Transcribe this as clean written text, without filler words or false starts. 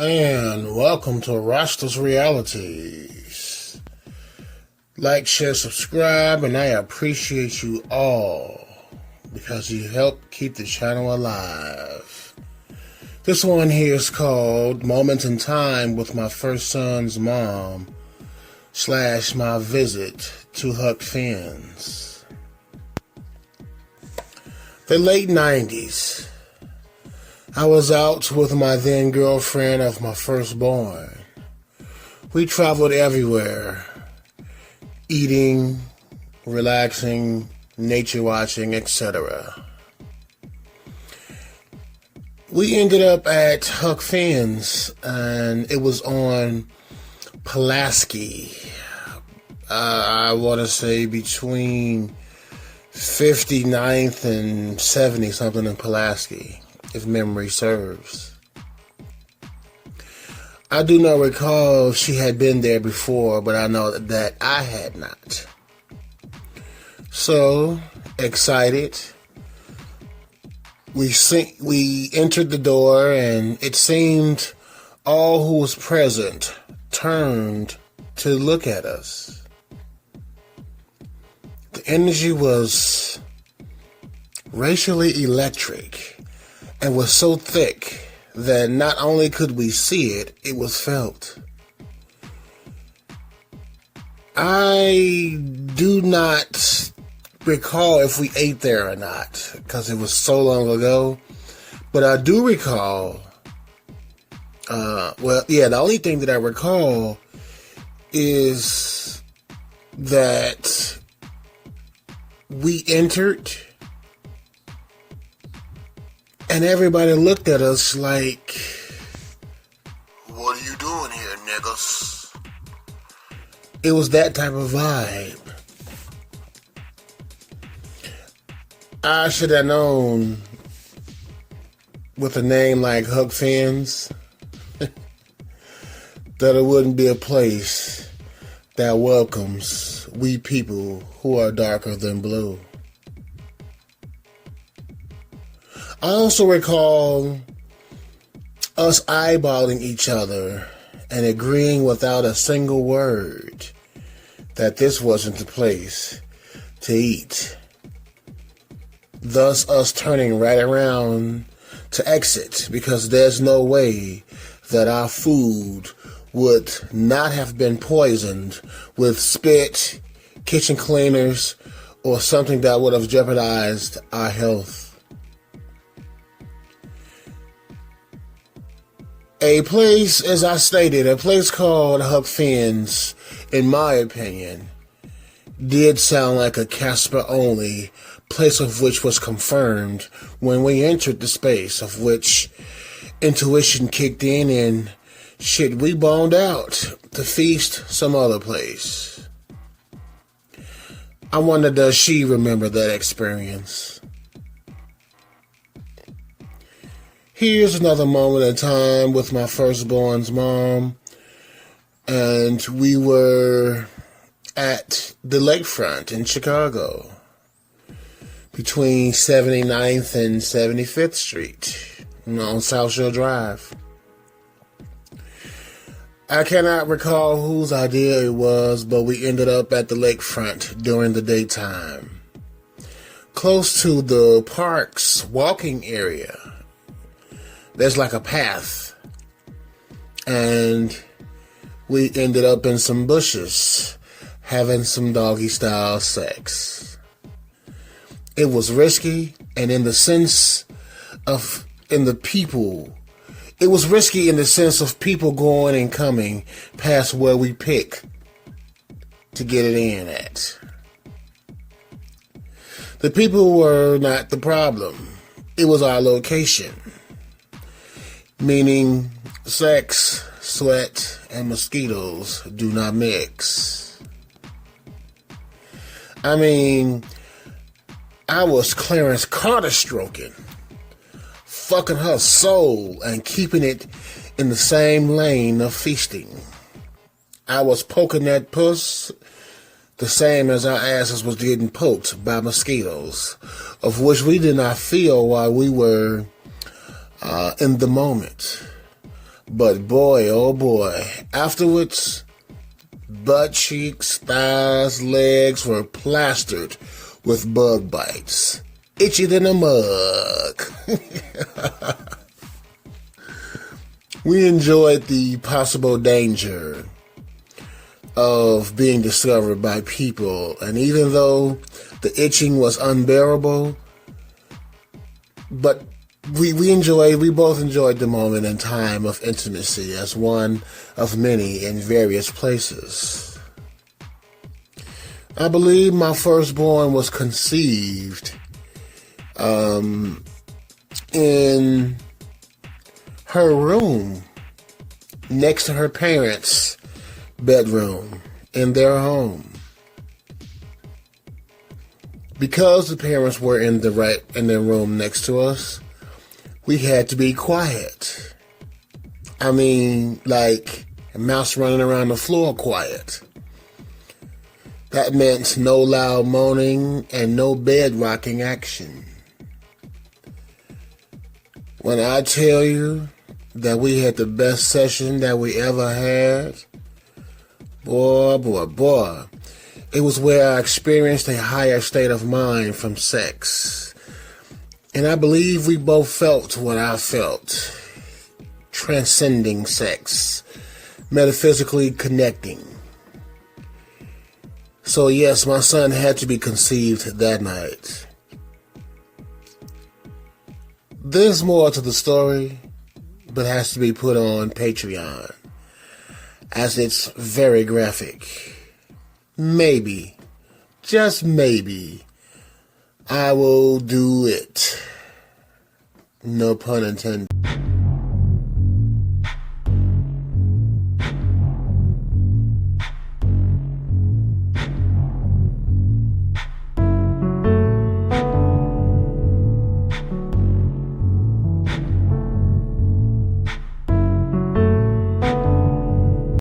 and welcome to Rasta's Realities. Like, share, subscribe, and I appreciate you all because you help keep the channel alive. This one here is called Moment in Time with My First Son's Mom / My Visit to Huck Finn's. The late 90s. I was out with my then girlfriend of my firstborn. We traveled everywhere, eating, relaxing, nature watching, etc. We ended up at Huck Finn's, and it was on Pulaski. I want to say between 59th and 70 something in Pulaski, if memory serves. I do not recall if she had been there before, but I know that I had not. So, excited. We entered the door, and it seemed all who was present turned to look at us. The energy was racially electric and was so thick that not only could we see it, it was felt. I do not recall if we ate there or not, because it was so long ago, but I do recall, the only thing that I recall is that we entered and everybody looked at us like, "What are you doing here, niggas?" It was that type of vibe. I should have known with a name like Huck Finn's that it wouldn't be a place that welcomes we people who are darker than blue. I also recall us eyeballing each other and agreeing without a single word that this wasn't the place to eat. Thus, us turning right around to exit because there's no way that our food would not have been poisoned with spit, kitchen cleaners, or something that would have jeopardized our health. A place, as I stated, a place called Huck Finn's, in my opinion, did sound like a Casper-only place, of which was confirmed when we entered the space, of which intuition kicked in and shit, we boned out to feast some other place. I wonder, does she remember that experience? Here's another moment in time with my firstborn's mom, and we were at the lakefront in Chicago, between 79th and 75th Street, on South Shore Drive. I cannot recall whose idea it was, but we ended up at the lakefront during the daytime, close to the park's walking area. There's like a path, and we ended up in some bushes having some doggy style sex. It was risky, and it was risky in the sense of people going and coming past where we pick to get it in at. The people were not the problem. It was our location. Meaning sex, sweat, and mosquitoes do not mix. I mean, I was Clarence Carter stroking, fucking her soul and keeping it in the same lane of feasting. I was poking that puss the same as our asses was getting poked by mosquitoes, of which we did not feel while we were in the moment. But boy, oh boy, afterwards, butt cheeks, thighs, legs were plastered with bug bites. Itchy than a mug. We enjoyed the possible danger of being discovered by people, and even though the itching was unbearable, but we both enjoyed the moment and time of intimacy as one of many in various places. I believe my firstborn was conceived in her room next to her parents' bedroom in their home. Because the parents were in their room next to us, we had to be quiet. I mean, like a mouse running around the floor quiet. That meant no loud moaning and no bed rocking action. When I tell you that we had the best session that we ever had, boy, it was where I experienced a higher state of mind from sex. And I believe we both felt what I felt, transcending sex, metaphysically connecting. So yes, my son had to be conceived that night. There's more to the story, but has to be put on Patreon, as it's very graphic. Maybe, just maybe, I will do it. No pun intended.